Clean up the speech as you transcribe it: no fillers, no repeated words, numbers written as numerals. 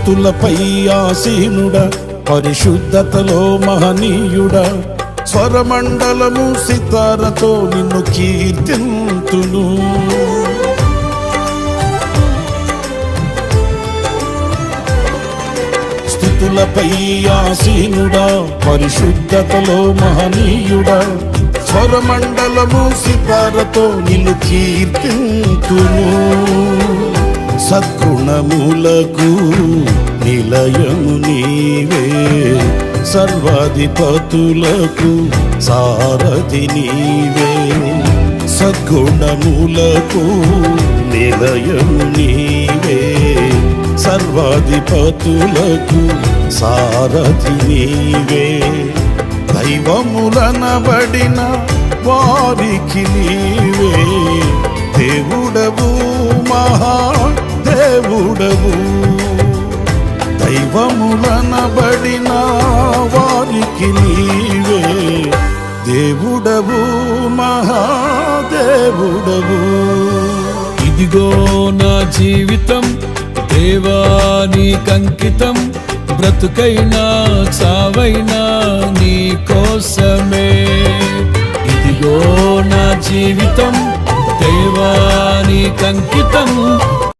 స్తుతులపై ఆసీనుడా, పరిశుద్ధతలో మహనీయుడా, స్వరమండలము సితారతో నిన్ను కీర్తింతును. స్తుతులపై ఆసీనుడా, పరిశుద్ధతలో మహనీయుడా, స్వరమండలము సితారతో నిన్ను కీర్తింతును. సద్గుణములకు నిలయము నీవే, సర్వాధిపతులకు సారథి నీవే. సద్గుణములకు నిలయము నీవే, సర్వాధిపతులకు సారథి నీవే. దైవములనబడిన వారికి నీవే దేవుడవు, మహాదేవుడవు. దైవములనబడిన వారికి నీవే దేవుడవు, మహాదేవుడవు. ఇదిగో నా జీవితం దేవానికంకితం, బ్రతుకైనా చావైనా నీ కోసమే. ఇదిగో నా జీవితం దేవానికంకితం,